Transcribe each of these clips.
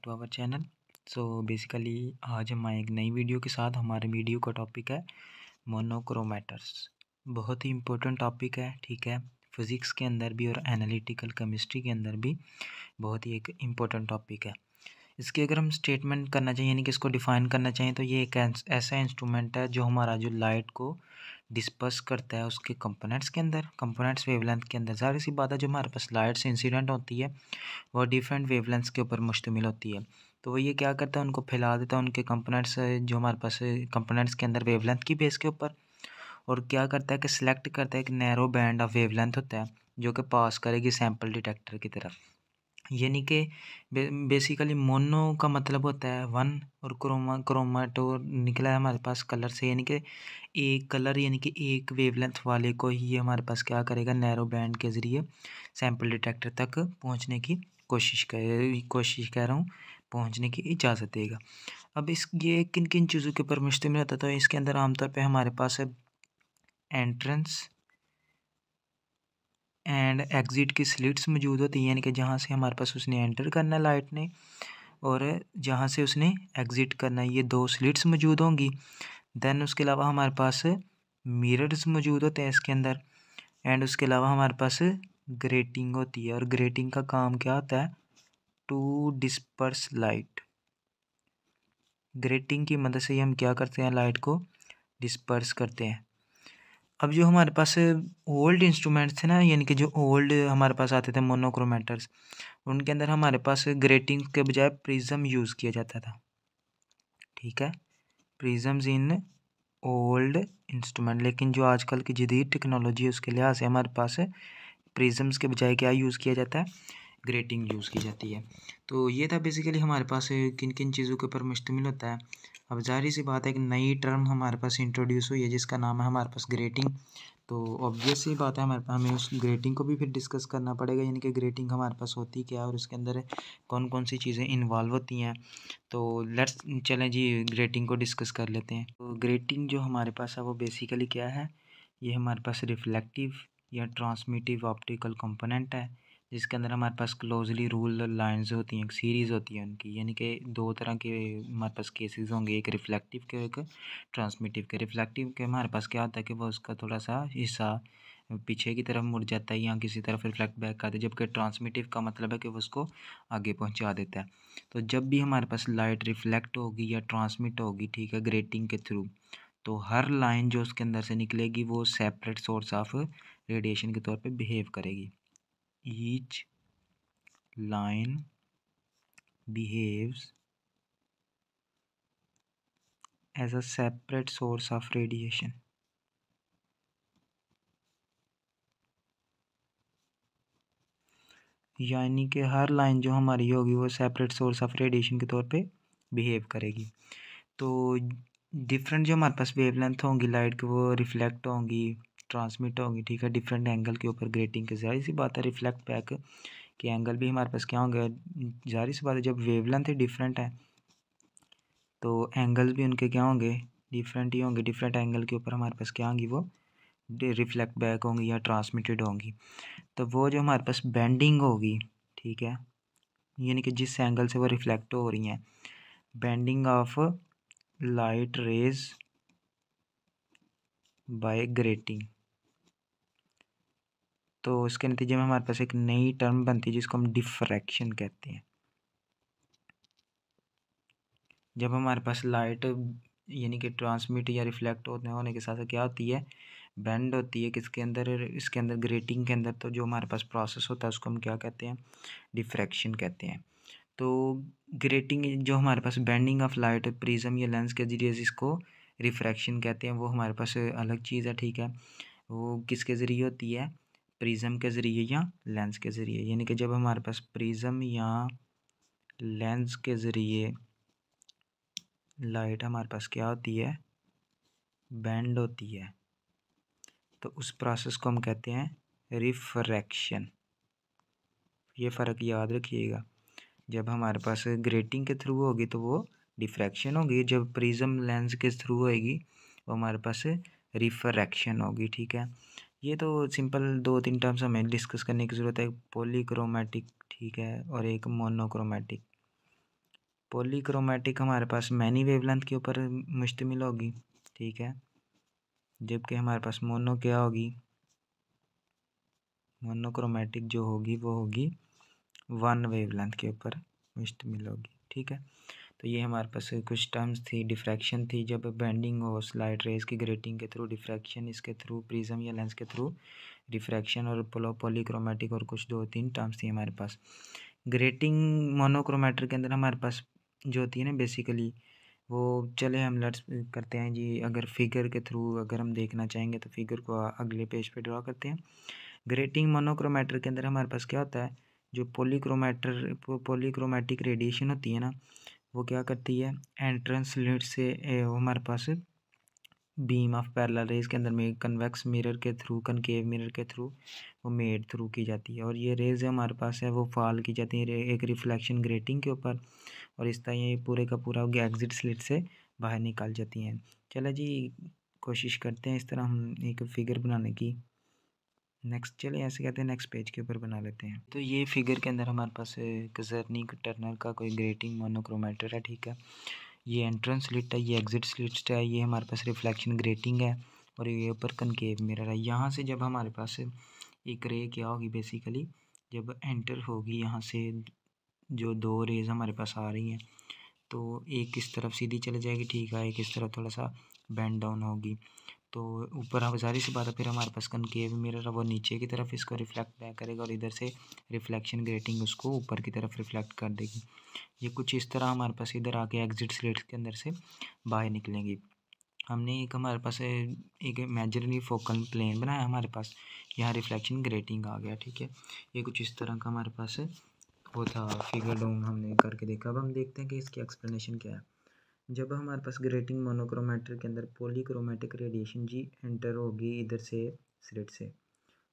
To आवर channel. So basically आज हम आए एक नई वीडियो के साथ। हमारे वीडियो का टॉपिक है मोनोक्रोमेटर्स। बहुत ही इम्पोर्टेंट टॉपिक है, ठीक है। फिज़िक्स के अंदर भी और एनालिटिकल केमिस्ट्री के अंदर भी बहुत ही एक इम्पोर्टेंट टॉपिक है। इसकी अगर हम स्टेटमेंट करना चाहिए यानी कि इसको डिफ़ाइन करना चाहिए तो ये एक ऐसा इंस्ट्रूमेंट है जो हमारा जो लाइट को डिस्पर्स करता है उसके कंपोनेंट्स के अंदर, कंपोनेंट्स वेवलेंथ के अंदर। ज़ाहिर सी बात है जो हमारे पास लाइट से इंसिडेंट होती है वो डिफरेंट वेवलेंथ्स के ऊपर मुश्तमिल होती है। तो वो ये क्या करता है, उनको फैला देता है उनके कंपोनेंट्स जो हमारे पास कंपोनेंट्स के अंदर वेवलेंथ की बेस के ऊपर, और क्या करता है कि सिलेक्ट करता है एक नैरो बैंड ऑफ वेवलेंथ होता है जो कि पास करेगी सैम्पल डिटेक्टर की तरफ। यानी कि बेसिकली मोनो का मतलब होता है वन, और क्रोमाटो निकला है हमारे पास कलर से, यानी कि एक कलर यानी कि एक वेवलेंथ वाले को ही ये हमारे पास क्या करेगा, नैरो बैंड के ज़रिए सैम्पल डिटेक्टर तक पहुंचने की कोशिश कर रहा हूँ, पहुंचने की इजाज़त देगा। अब ये किन किन चीज़ों के ऊपर मुश्तमिल होता है, तो इसके अंदर आमतौर पे हमारे पास है एंट्रेंस एंड एग्ज़िट की स्लिट्स मौजूद होती हैं, यानी कि जहाँ से हमारे पास उसने एंटर करना है लाइट ने और जहाँ से उसने एग्ज़िट करना है, ये दो स्लिट्स मौजूद होंगी। देन उसके अलावा हमारे पास मिरर्स मौजूद होते हैं इसके अंदर, एंड उसके अलावा हमारे पास ग्रेटिंग होती है। और ग्रेटिंग का काम क्या होता है, टू डिस्पर्स लाइट। ग्रेटिंग की मदद से हम क्या करते हैं, लाइट को डिस्पर्स करते हैं। अब जो हमारे पास ओल्ड इंस्ट्रूमेंट्स थे ना, यानी कि जो ओल्ड हमारे पास आते थे मोनोक्रोमेटर्स, उनके अंदर हमारे पास ग्रेटिंग के बजाय प्रिज्म यूज़ किया जाता था, ठीक है। प्रिज्म्स इन ओल्ड इंस्ट्रूमेंट, लेकिन जो आजकल की जदीद टेक्नोलॉजी है उसके लिहाज से हमारे पास प्रिज्म्स के बजाय क्या यूज़ किया जाता है, ग्रेटिंग यूज़ की जाती है। तो ये था बेसिकली हमारे पास किन किन चीज़ों के ऊपर मुश्तमिल होता है। अब ज़ाहिर सी बात है एक नई टर्म हमारे पास इंट्रोड्यूस हुई है जिसका नाम है हमारे पास ग्रेटिंग। तो ऑब्वियस सी बात है हमें उस ग्रेटिंग को भी फिर डिस्कस करना पड़ेगा, यानी कि ग्रेटिंग हमारे पास होती क्या है और उसके अंदर कौन कौन सी चीज़ें इन्वॉल्व होती हैं। तो लेट्स चलें जी ग्रेटिंग को डिस्कस कर लेते हैं। तो ग्रेटिंग जो हमारे पास है वो बेसिकली क्या है, ये हमारे पास रिफ्लेक्टिव या ट्रांसमिटिव ऑप्टिकल कंपोनेंट है जिसके अंदर हमारे पास क्लोजली रूल्ड लाइंस होती हैं, एक सीरीज़ होती है उनकी, यानी कि दो तरह के हमारे पास केसेस होंगे, एक रिफ्लेक्टिव के एक ट्रांसमिटिव के। रिफ्लेक्टिव के हमारे पास क्या होता है कि वो उसका थोड़ा सा हिस्सा पीछे की तरफ मुड़ जाता है या किसी तरफ रिफ्लेक्ट बैक आता है, जबकि ट्रांसमिटिव का मतलब है कि वो उसको आगे पहुंचा देता है। तो जब भी हमारे पास लाइट रिफ्लेक्ट होगी या ट्रांसमिट होगी, ठीक है, ग्रेटिंग के थ्रू, तो हर लाइन जो उसके अंदर से निकलेगी वो सेपरेट सोर्स ऑफ रेडिएशन के तौर पे बिहेव करेगी। Each line behaves as a separate source of radiation. यानी कि हर लाइन जो हमारी होगी वो सेपरेट सोर्स ऑफ रेडिएशन के तौर पे बिहेव करेगी। तो डिफरेंट जो हमारे पास वेवलेंथ होंगी लाइट की वो रिफ्लेक्ट होंगी, ट्रांसमिट होंगी, ठीक है, डिफरेंट एंगल के ऊपर ग्रेटिंग के। ज़ाहिर सी बात है रिफ्लेक्ट बैक के एंगल भी हमारे पास क्या होंगे, ज़ाहिर सी बात है जब वेवलेंथ डिफरेंट है तो एंगल्स भी उनके क्या होंगे, डिफरेंट ही होंगे। डिफरेंट एंगल के ऊपर हमारे पास क्या होंगी, वो रिफ्लेक्ट बैक होंगी या ट्रांसमिटेड होंगी। तो वो जो हमारे पास बेंडिंग होगी, ठीक है, यानी कि जिस एंगल से वो रिफ्लेक्ट हो रही हैं, bending of light rays by grating, तो इसके नतीजे में हमारे पास एक नई टर्म बनती है जिसको हम डिफ्रैक्शन कहते हैं। जब हमारे पास लाइट यानी कि ट्रांसमिट या रिफ्लेक्ट होने के साथ क्या होती है, बेंड होती है किसके अंदर, इसके अंदर ग्रेटिंग के अंदर। तो जो हमारे पास प्रोसेस होता है उसको हम क्या कहते हैं, डिफ्रैक्शन कहते हैं। तो ग्रेटिंग जो हमारे पास बेंडिंग ऑफ लाइट प्रिज्म या लेंस के जरिए जिसको रिफ्रैक्शन कहते हैं, वो हमारे पास अलग चीज़ है, ठीक है। वो किसके ज़रिए होती है, प्रिज्म के ज़रिए या लेंस के ज़रिए। यानी कि जब हमारे पास प्रिज्म या लेंस के ज़रिए लाइट हमारे पास क्या होती है, बेंड होती है, तो उस प्रोसेस को हम कहते हैं रिफ्रैक्शन। ये फ़र्क याद रखिएगा, जब हमारे पास ग्रेटिंग के थ्रू होगी तो वो डिफ्रैक्शन होगी, जब प्रिज्म लेंस के थ्रू होगी वो हमारे पास रिफ्रैक्शन होगी, ठीक है। ये तो सिंपल दो तीन टर्म्स हमें डिस्कस करने की ज़रूरत है, पॉलीक्रोमेटिक, ठीक है, और एक मोनोक्रोमेटिक। पॉलीक्रोमेटिक हमारे पास मैनी वेवलेंथ के ऊपर मुश्तमिल होगी, ठीक है, जबकि हमारे पास मोनो क्या होगी, मोनोक्रोमेटिक जो होगी वो होगी वन वेवलेंथ के ऊपर मुश्तमिल होगी, ठीक है। तो ये हमारे पास कुछ टर्म्स थी। डिफ्रैक्शन थी, जब बेंडिंग हो लाइट रेज की ग्रेटिंग के थ्रू, डिफ्रैक्शन इसके थ्रू, प्रिज्म या लेंस के थ्रू रिफ्रैक्शन, और पॉलीक्रोमेटिक, और कुछ 2-3 टर्म्स थी हमारे पास। ग्रेटिंग मोनोक्रोमेटर के अंदर हमारे पास जो होती है ना बेसिकली, वो चले हम लेट्स करते हैं जी, अगर फिगर के थ्रू अगर हम देखना चाहेंगे तो फिगर को अगले पेज पे ड्रॉ करते हैं। ग्रेटिंग मोनोक्रोमेटर के अंदर हमारे पास क्या होता है, जो पॉलीक्रोमेटिक रेडिएशन होती है ना, वो क्या करती है, एंट्रेंस स्लिट से वो हमारे पास बीम ऑफ पैरेलल रेज के अंदर में कन्वेक्स मिरर के थ्रू, कनकेव मिरर के थ्रू वो मेड थ्रू की जाती है, और ये रेज हमारे पास है वो फॉल की जाती है एक रिफ्लेक्शन ग्रेटिंग के ऊपर, और इस तरह ये पूरे का पूरा एग्जिट स्लिट से बाहर निकल जाती हैं। चलो जी, कोशिश करते हैं इस तरह हम एक फिगर बनाने की। नेक्स्ट चले ऐसे कहते हैं, नेक्स्ट पेज के ऊपर बना लेते हैं। तो ये फिगर के अंदर हमारे पास कजर्नी टर्नर का कोई ग्रेटिंग मोनोक्रोमेटर है, ठीक है। ये एंट्रेंस स्लिट है, ये एग्जिट स्लिट है, ये हमारे पास रिफ्लेक्शन ग्रेटिंग है, और ये ऊपर कनकेव मिरर है। यहाँ से जब हमारे पास एक रे क्या होगी बेसिकली, जब एंटर होगी यहाँ से, जो दो रेज हमारे पास आ रही हैं, तो एक इस तरफ सीधी चले जाएगी, ठीक है, एक इस तरफ थोड़ा सा बेंड डाउन होगी, तो ऊपर हम जाहिर सी बात है फिर हमारे पास कनकेव मिरर है वो नीचे की तरफ इसको रिफ्लेक्ट बैक करेगा, और इधर से रिफ्लेक्शन ग्रेटिंग उसको ऊपर की तरफ रिफ्लेक्ट कर देगी। ये कुछ इस तरह हमारे पास इधर आके एग्जिट स्लिट के अंदर से बाहर निकलेंगी। हमने एक हमारे पास एक इमेजिनरी फोकल प्लेन बनाया हमारे पास, यहाँ रिफ्लेक्शन ग्रेटिंग आ गया, ठीक है। ये कुछ इस तरह का हमारे पास वो था फिगर डोम हमने करके देखा। अब हम देखते हैं कि इसकी एक्सप्लेनेशन क्या है। जब हमारे पास ग्रेटिंग मोनोक्रोमेटर के अंदर पॉलीक्रोमेटिक रेडिएशन जी एंटर होगी इधर से स्लिट से,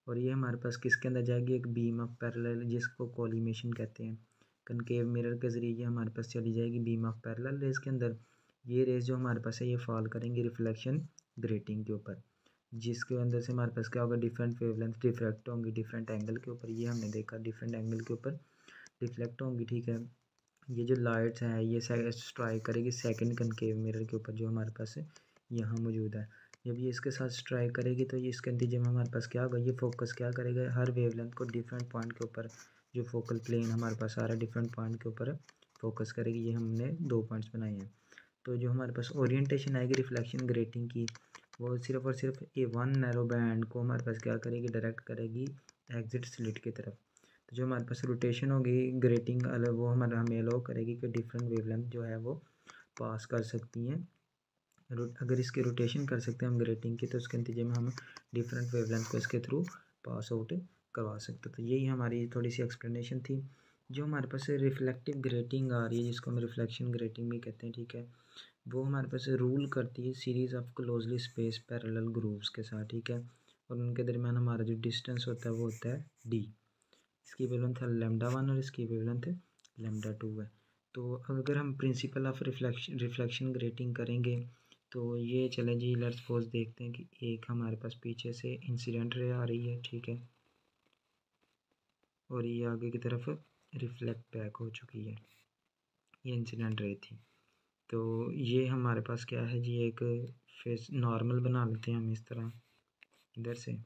और ये हमारे पास किसके अंदर जाएगी, एक बीम ऑफ पैरेलल जिसको कोलिमेशन कहते हैं, कनकेव मिरर के ज़रिए हमारे पास चली जाएगी बीम ऑफ पैरेलल रेज के अंदर। ये रेज जो हमारे पास है ये फॉल करेंगी रिफ्लेक्शन ग्रेटिंग के ऊपर, जिसके अंदर से हमारे पास क्या होगा, डिफरेंट वेवलेंथ डिफ्रैक्ट होंगी डिफरेंट एंगल के ऊपर। ये हमने देखा डिफरेंट एंगल के ऊपर डिफ्लेक्ट होंगी, ठीक है। ये जो लाइट्स हैं ये स्ट्राइक करेगी सेकंड कनकेव मिरर के ऊपर जो हमारे पास है यहाँ मौजूद है। जब ये इसके साथ स्ट्राइक करेगी तो ये इसके नतीजे में हमारे पास क्या होगा, ये फोकस क्या करेगा, हर वेवलेंथ को डिफरेंट पॉइंट के ऊपर, जो फोकल प्लेन हमारे पास आ रहा है डिफरेंट पॉइंट के ऊपर फोकस करेगी। ये हमने 2 पॉइंट्स बनाए हैं। तो जो हमारे पास ओरिएंटेशन आएगी रिफ्लेक्शन ग्रेटिंग की, वो सिर्फ और सिर्फ ये वन नैरो बैंड को हमारे पास क्या करेगी, डायरेक्ट करेगी एग्जिट स्लिट की तरफ। तो जो हमारे पास रोटेशन होगी ग्रेटिंग अलग, वो हमारा हमें अलाउ करेगी कि डिफरेंट वेवलेंथ जो है वो पास कर सकती हैं। अगर इसकी रोटेशन कर सकते हैं हम ग्रेटिंग की, तो उसके नतीजे में हम डिफरेंट वेवलेंथ को इसके थ्रू पास आउट करवा सकते। तो यही हमारी थोड़ी सी एक्सप्लेनेशन थी। जो हमारे पास रिफ्लेक्टिव ग्रेटिंग आ रही है जिसको हम रिफ्लेक्शन ग्रेटिंग भी कहते हैं, ठीक है, वो हमारे पास रूल करती है series of closely space parallel grooves के साथ, ठीक है, और उनके दरमियान हमारा जो डिस्टेंस होता है वो होता है डी। इसकी वेवलेंथ है λ1 और इसकी वेवलेंथ λ2 है। तो अगर हम प्रिंसिपल ऑफ रिफ्लेक्शन ग्रेटिंग करेंगे तो ये चले जी, लेट्स सपोज देखते हैं कि एक हमारे पास पीछे से इंसिडेंट रे आ रही है, ठीक है, और ये आगे की तरफ रिफ्लेक्ट बैक हो चुकी है, ये इंसिडेंट रे थी। तो ये हमारे पास क्या है जी, एक फेस नॉर्मल बना लेते हैं हम इस तरह इधर से।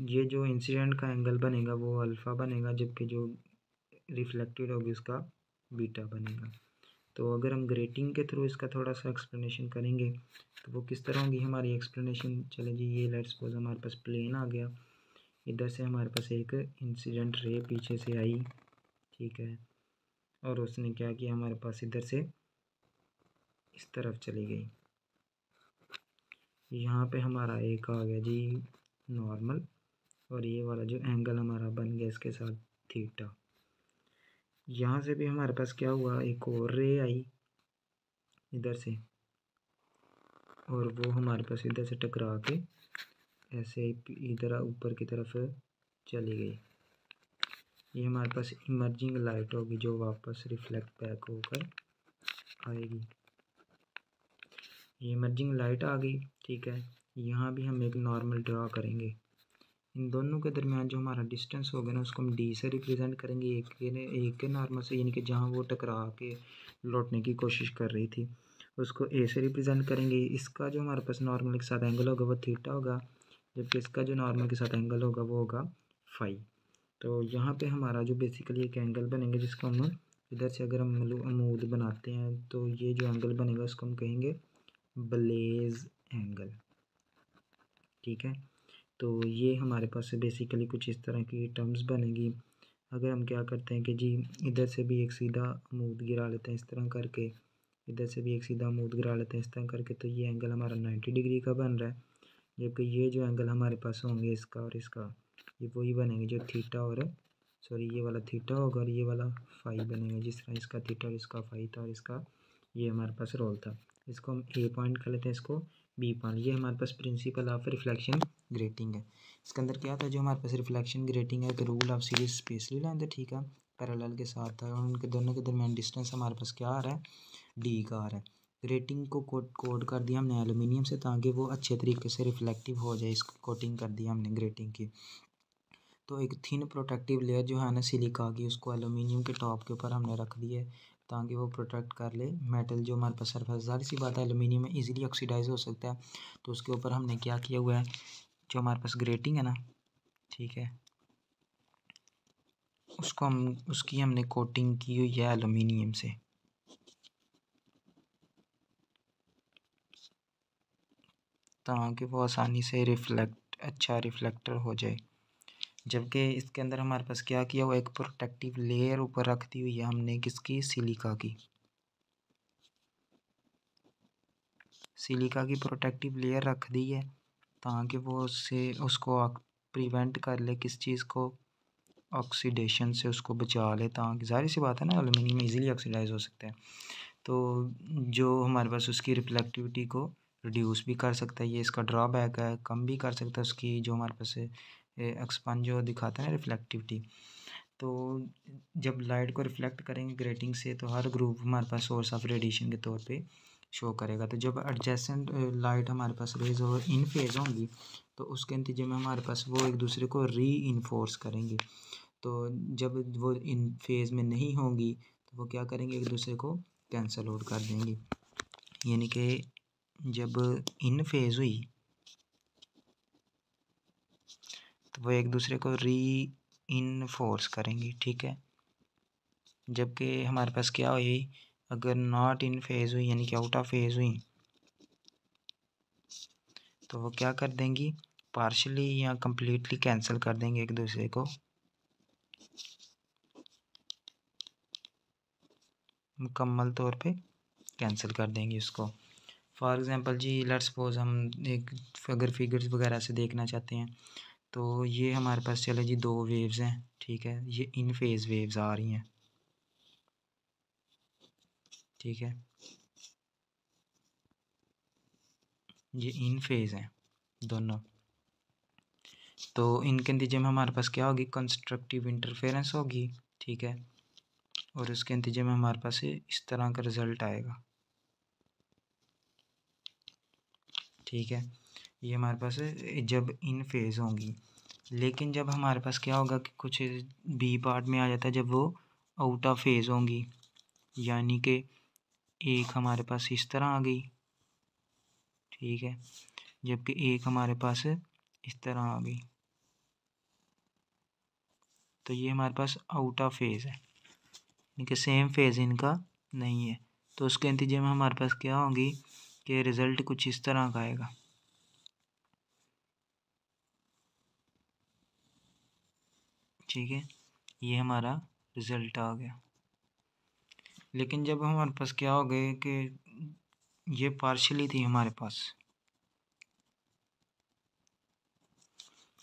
ये जो इंसिडेंट का एंगल बनेगा वो अल्फ़ा बनेगा, जबकि जो रिफ्लेक्टेड होगी उसका बीटा बनेगा। तो अगर हम ग्रेटिंग के थ्रू इसका थोड़ा सा एक्सप्लेनेशन करेंगे तो वो किस तरह होगी हमारी एक्सप्लेनेशन। चले जी, ये लेट्स सपोज हमारे पास प्लेन आ गया, इधर से हमारे पास एक इंसिडेंट रे पीछे से आई, ठीक है, और उसने क्या किया, हमारे पास इधर से इस तरफ चली गई। यहाँ पे हमारा एक आ गया जी नॉर्मल, और ये वाला जो एंगल हमारा बन गया इसके साथ थीटा। यहाँ से भी हमारे पास क्या हुआ, एक और रे आई इधर से, और वो हमारे पास इधर से टकरा के ऐसे इधर ऊपर की तरफ चली गई। ये हमारे पास इमर्जिंग लाइट होगी जो वापस रिफ्लेक्ट बैक होकर आएगी। ये इमर्जिंग लाइट आ गई, ठीक है। यहाँ भी हम एक नॉर्मल ड्रा करेंगे इन दोनों के दरमियान जो हमारा डिस्टेंस होगा ना उसको हम डी से रिप्रेजेंट करेंगे, एक के नॉर्मल से, यानी कि जहाँ वो टकरा के लौटने की कोशिश कर रही थी उसको ए से रिप्रेजेंट करेंगे। इसका जो हमारे पास नॉर्मल के साथ एंगल होगा वो थीटा होगा, जबकि इसका जो नॉर्मल के साथ एंगल होगा वो होगा फाई। तो यहाँ पे हमारा जो बेसिकली एक एंगल बनेंगे जिसको हम इधर से अगर हम अमूद बनाते हैं तो ये जो एंगल बनेगा उसको हम कहेंगे ब्लेज एंगल। ठीक है, तो ये हमारे पास से बेसिकली कुछ इस तरह की टर्म्स बनेगी। अगर हम क्या करते हैं कि जी इधर से भी एक सीधा अमूद गिरा लेते हैं इस तरह करके, इधर से भी एक सीधा अमूद गिरा लेते हैं इस तरह करके, तो ये एंगल हमारा 90 डिग्री का बन रहा है। जबकि ये जो एंगल हमारे पास होंगे इसका और इसका, ये वही बनेंगे जो थीटा और सॉरी ये वाला थीटा होगा और ये वाला फाई बनेगा, जिस तरह इसका थीटा और इसका फाई था और इसका ये हमारे पास रोल था। इसको हम ए पॉइंट कर लेते हैं, इसको बी पॉइंट। ये हमारे पास प्रिंसिपल ऑफ रिफ्लेक्शन ग्रेटिंग है। इसके अंदर क्या था, जो हमारे पास रिफ्लेक्शन ग्रेटिंग है, rule of series spacely line था, ठीक है, पैरेलल के साथ था, और उनके दोनों के दरमियान डिस्टेंस हमारे पास क्या आ रहा है, डी का आ रहा है। ग्रेटिंग को कोड कर दिया हमने एल्यूमिनियम से ताकि वो अच्छे तरीके से रिफ्लेक्टिव हो जाए, इसको कोटिंग कर दिया हमने ग्रेटिंग की। तो एक थिन प्रोटेक्टिव लेयर जो है ना सिलिका की, उसको एल्यूमिनियम के टॉप के ऊपर हमने रख दी है ताकि वो प्रोटेक्ट कर ले मेटल जो हमारे पास सरफेस। ज़ाहिर सी बात है एल्यूमिनियम में इजीली ऑक्सीडाइज हो सकता है, तो उसके ऊपर हमने क्या किया हुआ है, जो हमारे पास ग्रेटिंग है ना, ठीक है, उसकी हमने कोटिंग की हुई है एल्यूमिनियम से, ताकि वो आसानी से अच्छा रिफ्लेक्टर हो जाए। जबकि इसके अंदर हमारे पास क्या किया हुआ, एक प्रोटेक्टिव लेयर ऊपर रख दी हुई है हमने, किसकी, सिलिका की। सिलिका की प्रोटेक्टिव लेयर रख दी है ताकि वो उसको प्रिवेंट कर ले, किस चीज़ को, ऑक्सीडेशन से उसको बचा ले, ताकि ज़ाहिर सी बात है ना एल्यूमिनियम इजीली ऑक्सीडाइज हो सकता है, तो जो हमारे पास उसकी रिफ्लेक्टिविटी को रिड्यूस भी कर सकता है, ये इसका ड्रॉबैक है, कम भी कर सकता है उसकी जो हमारे पास एक्सपांड जो दिखाता है रिफ्लेक्टिविटी। तो जब लाइट को रिफ्लेक्ट करेंगे ग्रेटिंग से तो हर ग्रुप हमारे पास सोर्स ऑफ रेडिएशन के तौर पे शो करेगा। तो जब एडजेसेंट लाइट हमारे पास रेज और इन फेज होंगी तो उसके नतीजे में हमारे पास वो एक दूसरे को री इन्फोर्स करेंगी। तो जब वो इन फेज में नहीं होंगी तो वो क्या करेंगे, एक दूसरे को कैंसल आउट कर देंगी। यानी कि जब इन फेज हुई तो वो एक दूसरे को री इनफोर्स करेंगी, ठीक है। जबकि हमारे पास क्या हुई, अगर नॉट इन फेज हुई यानी कि आउट ऑफ फेज हुई तो वो क्या कर देंगी, पार्शली या कम्प्लीटली कैंसिल कर देंगे एक दूसरे को, मुकम्मल तौर पे कैंसिल कर देंगे उसको। फॉर एग्ज़ाम्पल जी लेट्स सपोज हम एक अगर फिगर्स वगैरह से देखना चाहते हैं तो ये हमारे पास चले जी दो वेव्स हैं, ठीक है, ये इन फेज वेव्स आ रही हैं, ठीक है, ये इन फेज हैं दोनों। तो इनके नतीजे में हमारे पास क्या होगी, कंस्ट्रक्टिव इंटरफेरेंस होगी, ठीक है, और उसके नतीजे में हमारे पास इस तरह का रिज़ल्ट आएगा, ठीक है। ये हमारे पास जब इन फेज होंगी। लेकिन जब हमारे पास क्या होगा कि कुछ बी पार्ट में आ जाता है, जब वो आउट ऑफ फेज होंगी, यानी कि एक हमारे पास इस तरह आ गई, ठीक है, जबकि एक हमारे पास इस तरह आ गई, तो ये हमारे पास आउट ऑफ फेज है, यानी कि सेम फेज इनका नहीं है। तो उसके नतीजे में हमारे पास क्या होंगी कि रिज़ल्ट कुछ इस तरह का आएगा, ठीक है, ये हमारा रिज़ल्ट आ गया। लेकिन जब हमारे पास क्या हो गए कि ये पार्शली थी हमारे पास,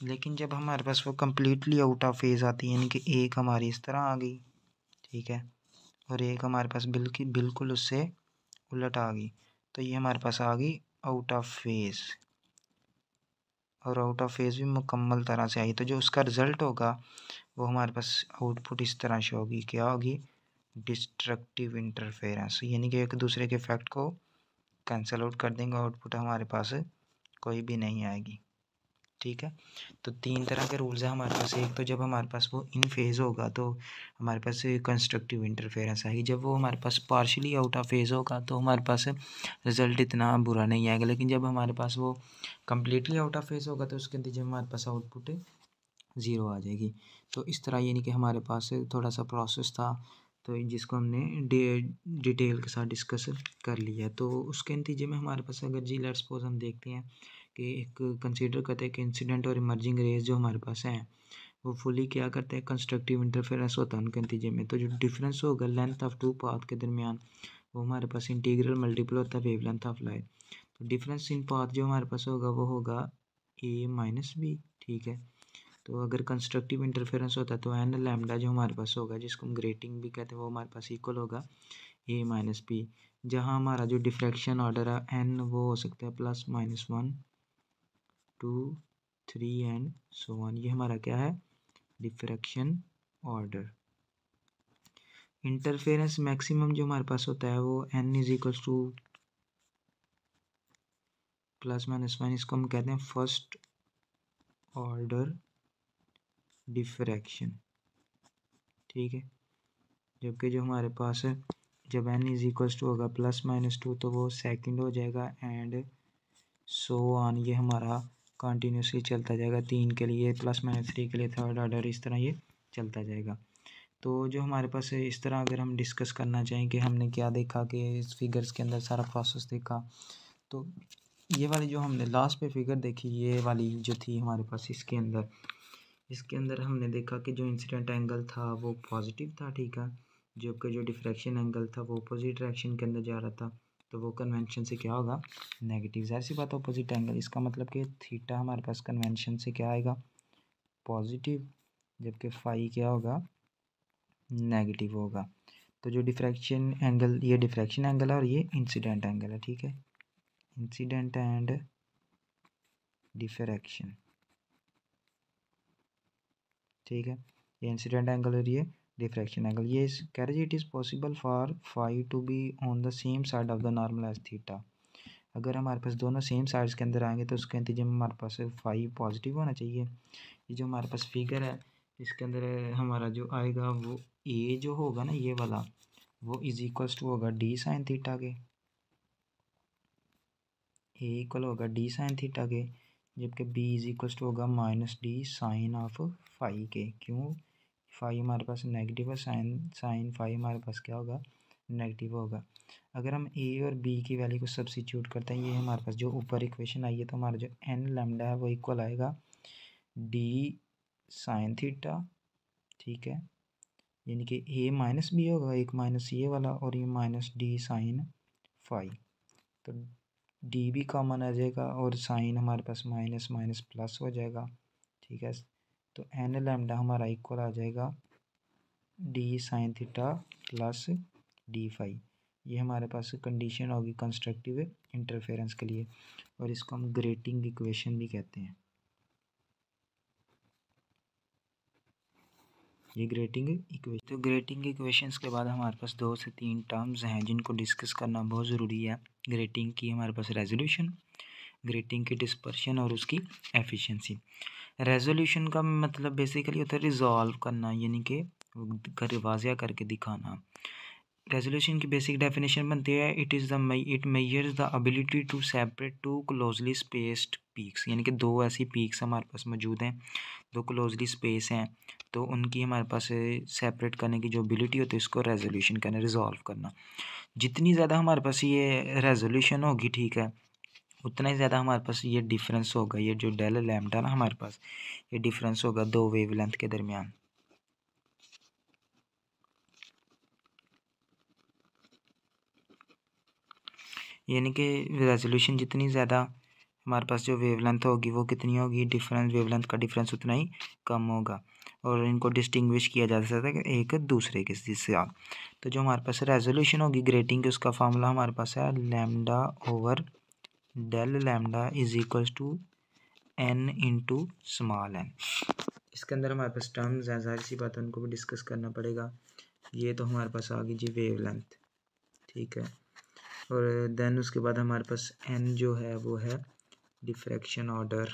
लेकिन जब हमारे पास वो कम्प्लीटली आउट ऑफ फेज आती है, यानी कि एक हमारी इस तरह आ गई, ठीक है, और एक हमारे पास बिल्कुल उससे उलट आ गई, तो ये हमारे पास आ गई आउट ऑफ फेज, और आउट ऑफ फेज भी मुकम्मल तरह से आई। तो जो उसका रिज़ल्ट होगा वो हमारे पास आउटपुट इस तरह से होगी, क्या होगी, डिस्ट्रक्टिव इंटरफेरेंस, यानी कि एक दूसरे के इफेक्ट को कैंसिल आउट कर देंगे, आउटपुट हमारे पास कोई भी नहीं आएगी, ठीक है। तो 3 तरह के रूल्स हैं हमारे पास। एक तो जब हमारे पास वो इन फेज़ होगा तो हमारे पास कंस्ट्रक्टिव इंटरफेरेंस आएगी। जब वो हमारे पास पार्शियली आउट ऑफ फेज़ होगा तो हमारे पास रिज़ल्ट इतना बुरा नहीं आएगा। लेकिन जब हमारे पास वो कम्प्लीटली आउट ऑफ फेज़ होगा तो उसके नतीजे में हमारे पास आउटपुट 0 आ जाएगी। तो इस तरह यानी कि हमारे पास थोड़ा सा प्रोसेस था, तो जिसको हमने डिटेल के साथ डिस्कस कर लिया। तो उसके नतीजे में हमारे पास अगर जी लेट्स सपोज हम देखते हैं कि एक कंसीडर करते हैं कि इंसिडेंट और इमर्जिंग रेज जो हमारे पास हैं वो फुली क्या करते हैं, कंस्ट्रक्टिव इंटरफेरेंस होता है उनके नतीजे में। तो जो डिफरेंस होगा लेंथ ऑफ 2 पाथ के दरमियान वो हमारे पास इंटीग्रल मल्टीपल होता है वेव लेंथ ऑफ लाइट। तो डिफरेंस इन पाथ जो हमारे पास होगा वो होगा a माइनस बी। ठीक है। तो अगर कंस्ट्रक्टिव इंटरफेरेंस होता है तो एन लैम्डा जो हमारे पास होगा, जिसको हम ग्रेटिंग भी कहते हैं, वो हमारे पास इक्वल होगा ए माइनस पी। जहाँ हमारा जो डिफ्रैक्शन ऑर्डर है एन वो हो सकता है +-1 2 3 एंड सो ऑन। ये हमारा क्या है, डिफ्रैक्शन ऑर्डर। इंटरफेरेंस मैक्सिमम जो हमारे पास होता है वो n इज इक्वल्स टू +-1। इसको हम कहते हैं फर्स्ट ऑर्डर डिफ्रैक्शन। ठीक है। जबकि जो हमारे पास है जब n इज इक्वल्स टू होगा +-2 तो वो सेकंड हो जाएगा एंड सो ऑन। ये हमारा कंटिन्यूसली चलता जाएगा, 3 के लिए +-3 के लिए थर्ड ऑर्डर, इस तरह ये चलता जाएगा। तो जो हमारे पास है इस तरह अगर हम डिस्कस करना चाहें कि हमने क्या देखा कि इस फिगर्स के अंदर सारा प्रोसेस देखा, तो ये वाली जो हमने लास्ट पे फिगर देखी, ये वाली जो थी हमारे पास इसके अंदर हमने देखा कि जो इंसिडेंट एंगल था वो पॉजिटिव था। ठीक है। जबकि जो डिफ्रैक्शन एंगल था वो अपोजिट डायरेक्शन के अंदर जा रहा था, तो वो कन्वेंशन से क्या होगा, नेगेटिव। ज़ाहिर सी बात है अपोजिट एंगल, इसका मतलब कि थीटा हमारे पास कन्वेंशन से क्या आएगा, पॉजिटिव, जबकि फाई क्या होगा, नेगेटिव होगा। तो जो डिफ्रैक्शन एंगल, ये डिफ्रैक्शन एंगल है और ये इंसिडेंट एंगल है। ठीक है। Incident and diffraction. ठीक है। ये इंसिडेंट एंगल और ये डिफ्रैक्शन एंगल। ये कह रहे it is possible for phi to be on the same side of the normal as theta. अगर हमारे पास दोनों सेम साइड्स के अंदर आएंगे तो उसके नतीजे में हमारे पास फाई पॉजिटिव होना चाहिए। ये जो हमारे पास फिगर है इसके अंदर हमारा जो आएगा वो ए जो होगा ना, ये वाला, वो इज इक्वल्स टू होगा डी साइन थीटा के। ए इक्वल होगा डी साइन थीटा के, जबकि बी इज इक्वल्स टू होगा -d साइन ऑफ फाई के। क्यों, फाई हमारे पास नेगेटिव है, साइन फाई हमारे पास क्या होगा, नेगेटिव होगा। अगर हम ए और बी की वैल्यू को सब्सिट्यूट करते हैं, ये हमारे पास जो ऊपर इक्वेशन आई है, तो हमारा जो एन लैम्डा है वो इक्वल आएगा डी साइन थीटा। ठीक है। यानी कि ए माइनस बी होगा, एक माइनस ये वाला और ये -d साइन फाई। तो डी भी कॉमन आ जाएगा और साइन हमारे पास माइनस माइनस प्लस हो जाएगा। ठीक है। तो एन लैम्डा हमारा इक्वल आ जाएगा D sine theta plus D phi. ये हमारे पास कंडीशन होगी कंस्ट्रक्टिव इंटरफेरेंस के लिए, और इसको हम ग्रेटिंग इक्वेशन भी कहते हैं। ये ग्रेटिंग इक्वेशन। तो ग्रेटिंग इक्वेशंस के बाद हमारे पास 2 से 3 टर्म्स हैं जिनको डिस्कस करना बहुत ज़रूरी है। ग्रेटिंग की हमारे पास रेजोल्यूशन, ग्रेटिंग की डिस्पर्शन और उसकी एफिशिएंसी। रेजोल्यूशन का मतलब बेसिकली होता है रिजॉल्व करना, यानी कि वाज़िया करके दिखाना। रेजोल्यूशन की बेसिक डेफिनेशन बनती है it measures the ability to separate two closely spaced peaks. यानी कि दो ऐसी पीक्स हमारे पास मौजूद हैं, दो क्लोजली स्पेस हैं, तो उनकी हमारे पास सेपरेट करने की जो एबिलिटी होती है इसको रेजोल्यूशन कहना, रिजॉल्व करना। जितनी ज़्यादा हमारे पास ये रेजोल्यूशन होगी, ठीक है, उतना ही ज़्यादा हमारे पास ये डिफरेंस होगा, ये जो डेल लैम्डा ना हमारे पास, ये डिफरेंस होगा दो वेवलेंथ के दरमियान। यानी कि रेजोल्यूशन जितनी ज़्यादा हमारे पास जो वेवलेंथ होगी वो कितनी होगी, डिफरेंस वेवलेंथ का डिफरेंस उतना ही कम होगा, और इनको डिस्टिंग्विश किया जा सकता है एक दूसरे के से। तो जो हमारे पास रेजोल्यूशन होगी ग्रेटिंग की, उसका फार्मूला हमारे पास है lambda over del lambda is equals to n into small n। इसके अंदर हमारे पास टर्म्स हैं, ज़ाहिर सी बात है उनको भी डिस्कस करना पड़ेगा। ये तो हमारे पास आ गई जी वेवलेंथ। ठीक है। और देन उसके बाद हमारे पास n जो है वो है डिफ्रैक्शन ऑर्डर।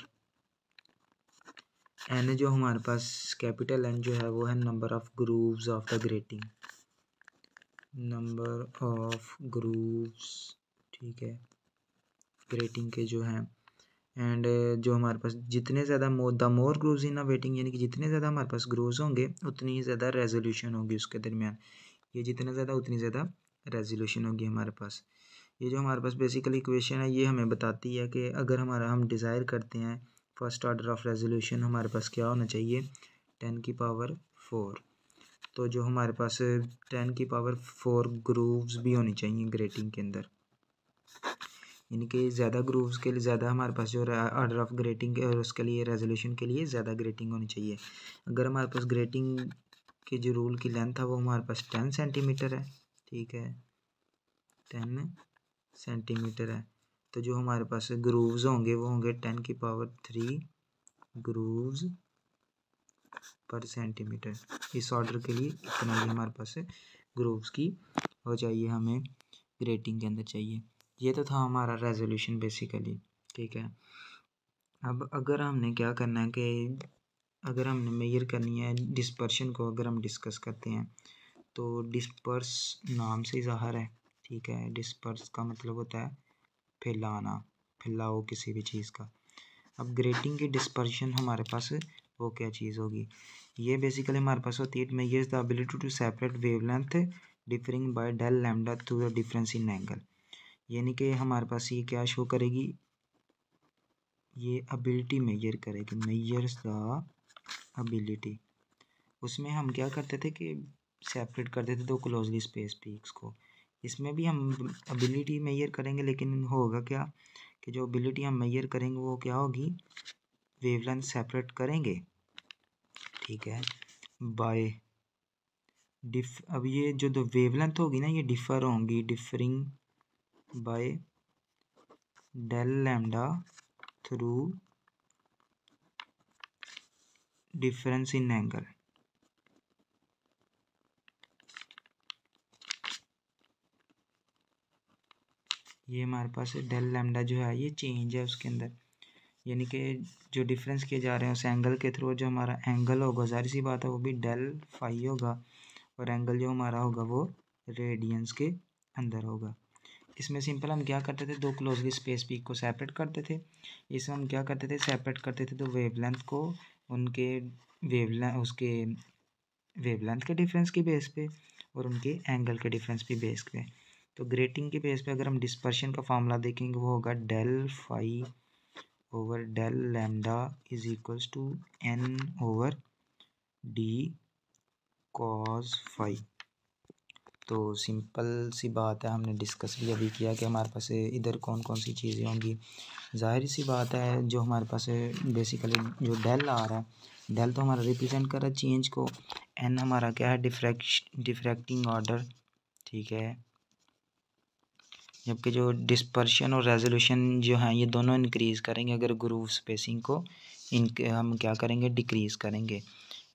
एन जो हमारे पास कैपिटल एन जो है वो है number of grooves of the grating, number of grooves, ठीक है, ग्रेटिंग के जो हैं। एंड जो हमारे पास जितने ज़्यादा the more grooves in a waiting, यानी कि जितने ज़्यादा हमारे पास ग्रूव्स होंगे उतनी ही ज़्यादा रेजोल्यूशन होगी उसके दरमियान, ये जितना ज़्यादा उतनी ज़्यादा रेजोल्यूशन होगी हमारे पास। ये जो हमारे पास बेसिकली इक्वेशन है ये हमें बताती है कि अगर हम डिज़ायर करते हैं फर्स्ट ऑर्डर ऑफ रेजोल्यूशन, हमारे पास क्या होना चाहिए 10⁴। तो जो हमारे पास 10⁴ ग्रूव्स भी होनी चाहिए ग्रेटिंग के अंदर, यानी कि ज़्यादा ग्रूव्स के लिए ज़्यादा हमारे पास जो ऑर्डर ऑफ ग्रेटिंग है और उसके लिए रेजोल्यूशन के लिए ज़्यादा ग्रेटिंग होनी चाहिए। अगर हमारे पास ग्रेटिंग के जो रूल की लेंथ है वो हमारे पास 10 सेंटीमीटर है, ठीक है, 10 सेंटीमीटर है, तो जो हमारे पास ग्रूव्स होंगे वो होंगे 10⁻³ ग्रूव्स पर सेंटीमीटर। इस ऑर्डर के लिए इतना ही हमारे पास ग्रूव्स की हो चाहिए, हमें ग्रेटिंग के अंदर चाहिए। ये तो था हमारा रेजोल्यूशन बेसिकली, ठीक है। अब अगर हमने क्या करना है कि अगर हमने मेजर करनी है डिस्पर्शन को, अगर हम डिस्कस करते हैं तो डिस्पर्स नाम से ज़ाहिर है, ठीक है, डिस्पर्स का मतलब होता है फैलाना, फैलाओ किसी भी चीज़ का। अब ग्रेटिंग की डिस्पर्शन हमारे पास वो क्या चीज़ होगी, ये बेसिकली हमारे पास होती है it measures the ability to separate wavelength differing by del lambda through the difference in angle, यानी कि हमारे पास ये क्या शो करेगी, ये एबिलिटी मेजर करेगी, मेजर्स द एबिलिटी। उसमें हम क्या करते थे कि सेपरेट करते थे दो क्लोजली स्पेस पीक्स को, इसमें भी हम एबिलिटी मेजर करेंगे, लेकिन होगा क्या कि जो एबिलिटी हम मेजर करेंगे वो क्या होगी, वेवलेंथ सेपरेट करेंगे, ठीक है, बाय अब ये जो दो वेवलेंथ होगी ना ये डिफर होंगी, differing by del lambda through difference in angle. ये हमारे पास डेल लैम्डा जो है ये चेंज है उसके अंदर, यानी कि जो डिफरेंस किए जा रहे हैं उस एंगल के थ्रू जो हमारा एंगल होगा, जाहिर सी बात है वो भी डेल फाई होगा, और एंगल जो हमारा होगा वो रेडियंस के अंदर होगा। इसमें सिंपल हम क्या करते थे, दो क्लोजली स्पेस पीक को सेपरेट करते थे। इसमें हम क्या करते थे, सेपरेट करते थे तो वेवलेंथ को उनके वेवलेंथ के डिफरेंस की बेस पे और उनके एंगल के डिफरेंस की बेस पे। तो ग्रेटिंग के बेस पे अगर हम डिस्पर्शन का फार्मूला देखेंगे वो होगा del phi over del lambda is equals to n over D cos phi. तो सिंपल सी बात है, हमने डिस्कस भी अभी किया कि हमारे पास इधर कौन कौन सी चीज़ें होंगी। जाहिर सी बात है जो हमारे पास बेसिकली जो डेल आ रहा है, डेल तो हमारा रिप्रेजेंट कर रहा है चेंज को, एन हमारा क्या है डिफ्रैक्टिंग ऑर्डर, ठीक है, जबकि जो डिस्पर्शन और रेजोल्यूशन जो हैं ये दोनों इंक्रीज़ करेंगे अगर ग्रूव स्पेसिंग को हम क्या करेंगे, डिक्रीज़ करेंगे,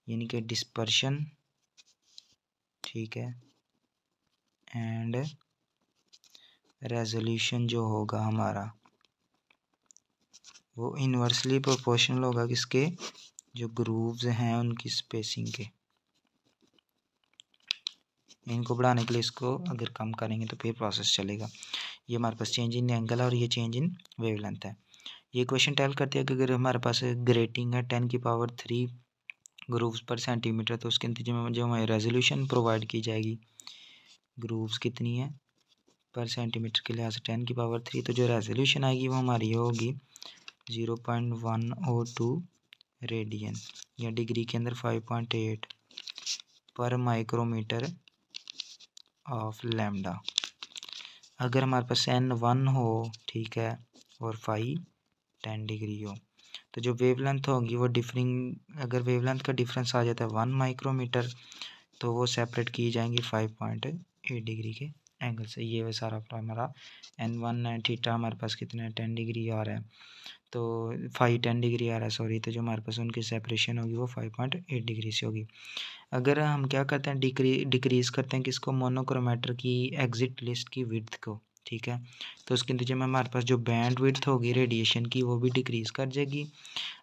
यानी कि डिस्पर्शन, ठीक है, एंड रेजोल्यूशन जो होगा हमारा वो इन्वर्सली प्रोपोर्शनल होगा किसके, जो ग्रूव्स हैं उनकी स्पेसिंग के। इनको बढ़ाने के लिए इसको अगर कम करेंगे तो फिर प्रोसेस चलेगा। ये हमारे पास चेंज इन एंगल और ये चेंज इन वेवलेंथ है। ये क्वेश्चन टेल करते हैं कि अगर हमारे पास ग्रेटिंग है 10⁻³ ग्रूव्स पर सेंटीमीटर, तो उसके नतीजे में जो हमारी रेजोल्यूशन प्रोवाइड की जाएगी, ग्रूव्स कितनी है पर सेंटीमीटर के लिहाज से 10⁻³, तो जो रेजोल्यूशन आएगी वो हमारी होगी 0.102 रेडियन, या डिग्री के अंदर 5.8 पर माइक्रोमीटर ऑफ लैम्डा। अगर हमारे पास n 1 हो, ठीक है, और फाई 10 डिग्री हो, तो जो वेवलेंथ होगी वो डिफरिंग, अगर वेवलेंथ का डिफरेंस आ जाता है 1 माइक्रोमीटर तो वो सेपरेट की जाएंगी 5.8 डिग्री के एंगल से। ये सारा हमारा n1 है, थीटा हमारे पास कितना है 10 डिग्री आ रहा है, तो 10 डिग्री आ रहा है सॉरी, तो जो हमारे पास उनकी सेपरेशन होगी वो 5.8 डिग्री से होगी। अगर हम क्या करते हैं, डिक्रीज़ करते हैं किसको, मोनोक्रोमेटर की एग्जिट लिस्ट की विड्थ को, ठीक है, तो उसके नतीजे में हमारे पास जो बैंड विड्थ होगी रेडिएशन की वो भी डिक्रीज़ कर जाएगी।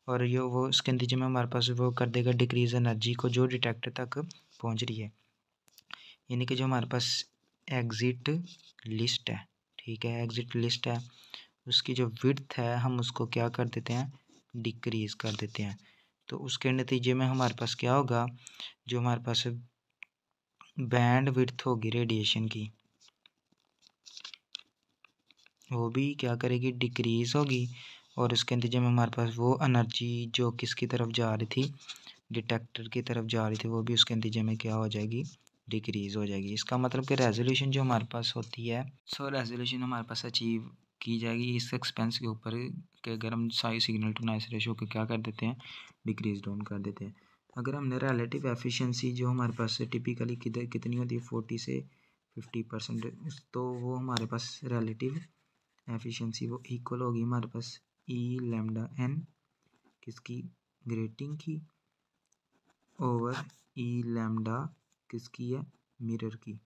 और ये वो उसके नतीजे में हमारे पास वो कर देगा डिक्रीज़ एनर्जी को जो डिटेक्टर तक पहुंच रही है। यानी कि जो हमारे पास एग्ज़िट लिस्ट है, ठीक है, एग्ज़िट लिस्ट है, उसकी जो विड्थ है हम उसको क्या कर देते हैं, डिक्रीज़ कर देते हैं। तो उसके नतीजे में हमारे पास क्या होगा, जो हमारे पास बैंड विड्थ होगी रेडिएशन की वो भी क्या करेगी, डिक्रीज़ होगी। और उसके नतीजे में हमारे पास वो एनर्जी जो किसकी तरफ जा रही थी, डिटेक्टर की तरफ जा रही थी, वो भी उसके नतीजे में क्या हो जाएगी, डिक्रीज़ हो जाएगी। इसका मतलब कि रेजोल्यूशन जो हमारे पास होती है, रेजोल्यूशन हमारे पास अचीव की जाएगी इस एक्सपेंस के ऊपर कि अगर हम size signal to noise ratio को क्या कर देते हैं, डिक्रीज डाउन कर देते हैं। अगर हमने रिलेटिव एफिशिएंसी जो हमारे पास टिपिकली कितनी होती है 40 से 50%, तो वो हमारे पास रिलेटिव एफिशिएंसी वो इक्वल होगी हमारे पास ई लैम्डा एन किसकी, ग्रेटिंग की, ओवर ई लैम्डा किसकी है, मिरर की।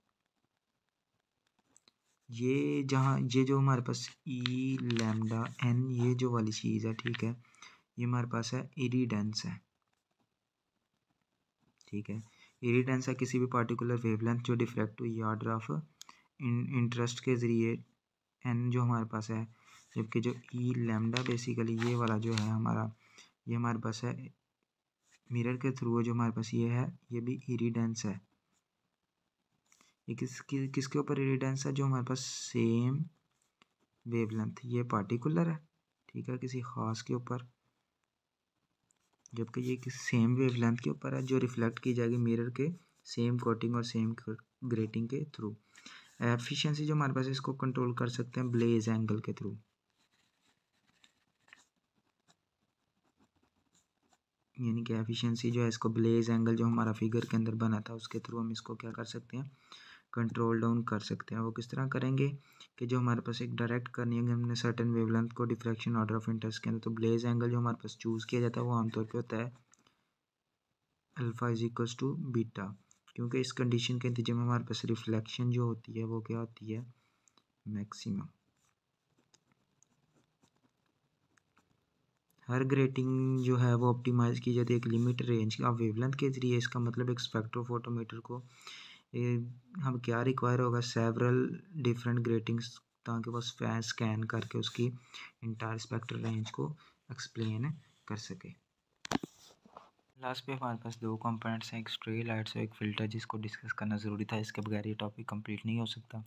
ये जहाँ ये जो हमारे पास ई लैम्डा एन ये जो वाली चीज़ है, ठीक है, ये हमारे पास है इरिडेंस है, ठीक है। इरिडेंस है किसी भी पार्टिकुलर वेवलेंथ जो डिफ्रैक्ट हुई ऑर्डर ऑफ इंटरेस्ट के ज़रिए एन जो हमारे पास है, जबकि जो ई लैम्डा बेसिकली ये वाला जो है हमारा, ये हमारे पास है मिरर के थ्रू जो हमारे पास ये है, ये भी इरिडेंस है। ये किसके ऊपर इरिडेंस है, जो हमारे पास सेम वेवलेंथ, ये पार्टिकुलर है, ठीक है, किसी ख़ास के ऊपर, जबकि ये किसी सेम वेवलेंथ के ऊपर है जो रिफ्लेक्ट की जाएगी मिरर के सेम कोटिंग और सेम ग्रेटिंग के थ्रू। एफिशिएंसी जो हमारे पास इसको कंट्रोल कर सकते हैं ब्लेज एंगल के थ्रू, यानी कि एफिशिएंसी जो है इसको ब्लेज एंगल जो हमारा फिगर के अंदर बना था उसके थ्रू हम इसको क्या कर सकते हैं, कंट्रोल डाउन कर सकते हैं। वो किस तरह करेंगे कि जो हमारे पास एक डायरेक्ट करनी है हमने सर्टेन वेवलेंथ को डिफ्रैक्शन ऑर्डर ऑफ इंटरेस्ट के अंदर, तो ब्लेज एंगल जो हमारे पास चूज़ किया जाता है वो आमतौर पे होता है alpha is equals to beta, क्योंकि इस कंडीशन के नतीजे में हमारे पास रिफ्लेक्शन जो होती है वो क्या होती है, मैक्सिमम। हर ग्रेटिंग जो है वो ऑप्टिमाइज़ की जाती है एक लिमिट रेंज ऑफ वेवलेंथ के जरिए। इसका मतलब एक स्पेक्ट्रोफोटोमीटर को हम क्या रिक्वायर होगा, सेवरल डिफरेंट ग्रेटिंग्स ताकि वो स्कैन करके उसकी इंटायर स्पेक्ट्रल रेंज को एक्सप्लेन कर सके। लास्ट पे हमारे पास दो कंपोनेंट्स हैं, एक स्ट्रे लाइट्स और एक फ़िल्टर, जिसको डिस्कस करना ज़रूरी था, इसके बगैर ये टॉपिक कंप्लीट नहीं हो सकता।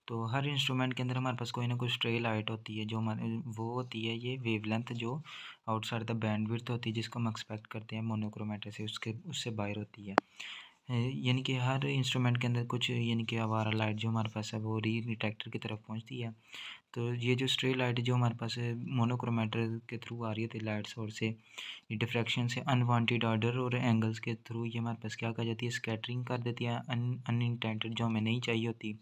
तो हर इंस्ट्रूमेंट के अंदर हमारे पास कोई ना कोई स्ट्रे लाइट होती है, जो हमारे वो होती है ये वेवलेंथ जो आउटसाइड द बैंडविड्थ होती है, जिसको हम एक्सपेक्ट करते हैं मोनोक्रोमेटर से, उससे बाहर होती है। यानी कि हर इंस्ट्रूमेंट के अंदर कुछ यानी कि आवारा लाइट जो हमारे पास है वो डिटेक्टर की तरफ पहुंचती है। तो ये जो स्ट्रे लाइट जो हमारे पास मोनोक्रोमेटर के थ्रू आ रही थी लाइट सोर्स से, ये डिफ्रैक्शन से अनवांटेड ऑर्डर और एंगल्स के थ्रू ये हमारे पास क्या कर जाती है, स्कैटरिंग कर देती है अनइंटेंडेड जो हमें नहीं चाहिए होती।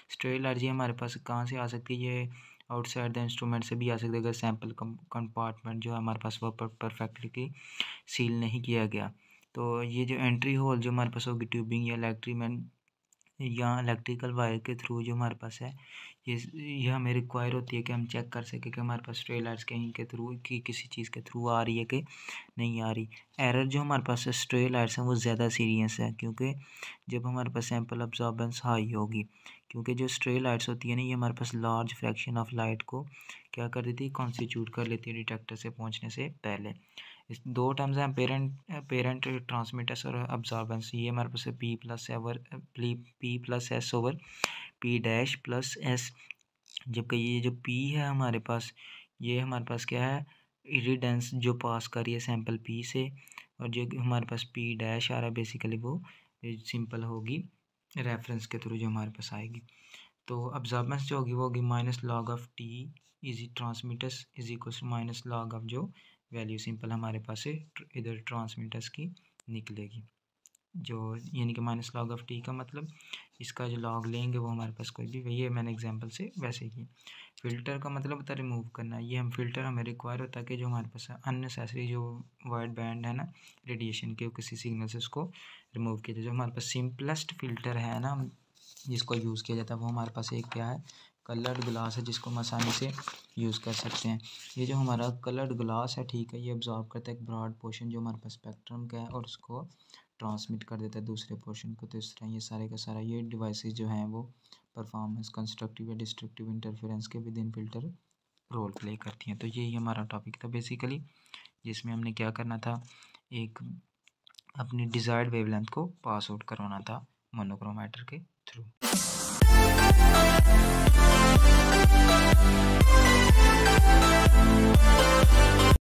स्ट्रे लाइट जी हमारे पास कहाँ से आ सकती है, ये आउटसाइड द इंस्ट्रूमेंट से भी आ सकती है अगर सैम्पल कंपार्टमेंट जो है हमारे पास वो परफेक्टली सील नहीं किया गया। तो ये जो एंट्री होल जो हमारे पास होगी ट्यूबिंग या इलेक्ट्रिकल वायर के थ्रू जो हमारे पास है, ये हमें रिक्वायर होती है कि हम चेक कर सकें कि हमारे पास स्ट्रे लाइट्स कहीं के थ्रू कि किसी चीज़ के थ्रू आ रही है कि नहीं आ रही। एरर जो हमारे पास स्ट्रे लाइट्स हैं वो ज़्यादा सीरियस है, क्योंकि जब हमारे पास सैम्पल अब्जॉर्बेंस हाई होगी, क्योंकि जो स्ट्रे लाइट्स होती है ना ये हमारे पास लार्ज फ्रैक्शन ऑफ लाइट को क्या कर देती है, कॉन्स्टिट्यूट कर लेती है डिटेक्टर से पहुँचने से पहले। इस दो टर्म्स हैं, पेरेंट ट्रांसमिटर्स और अब्जॉर्बेंस। ये हमारे पास p plus s over p dash plus s, जबकि ये जो पी है हमारे पास, ये हमारे पास क्या है, इरिडेंस जो पास कर रही है सैंपल पी से, और जो हमारे पास पी डैश आ रहा है बेसिकली वो सिंपल होगी रेफरेंस के थ्रू जो हमारे पास आएगी। तो अब्जॉर्बेंस जो होगी वो होगी minus log of T is transmitters is equal to minus log of जो वैल्यू सिंपल हमारे पास से इधर ट्रांसमिटर्स की निकलेगी, जो यानी कि माइनस लॉग ऑफ टी का मतलब इसका जो लॉग लेंगे वो हमारे पास कोई भी, वही है मैंने एग्जांपल से वैसे ही। फ़िल्टर का मतलब होता है रिमूव करना। ये हम फ़िल्टर हमें रिक्वायर होता है कि जो हमारे पास अननेसेसरी जो वाइड बैंड है ना रेडिएशन के किसी सिग्नल से उसको रिमूव किया जाए। जो हमारे पास सिंपलेस्ट फ़िल्टर है ना जिसको यूज़ किया जाता है वो हमारे पास एक क्या है, कलर्ड ग्लास है जिसको हम आसानी से यूज़ कर सकते हैं। ये जो हमारा कलर्ड ग्लास है, ठीक है, ये ऑब्जॉर्व करता है एक ब्रॉड पोर्शन जो हमारे पास स्पेक्ट्रम का है और उसको ट्रांसमिट कर देता है दूसरे पोर्शन को। तो इस तरह ये सारे का सारा ये डिवाइसेस जो हैं वो परफॉर्मेंस, कंस्ट्रक्टिव या डिस्ट्रक्टिव इंटरफेरेंस के within filter role play करती हैं। तो यही हमारा टॉपिक था बेसिकली, जिसमें हमने क्या करना था, एक अपनी डिज़ायर्ड वेवलेंथ को पास आउट करवाना था मोनोक्रोमैटर के थ्रू।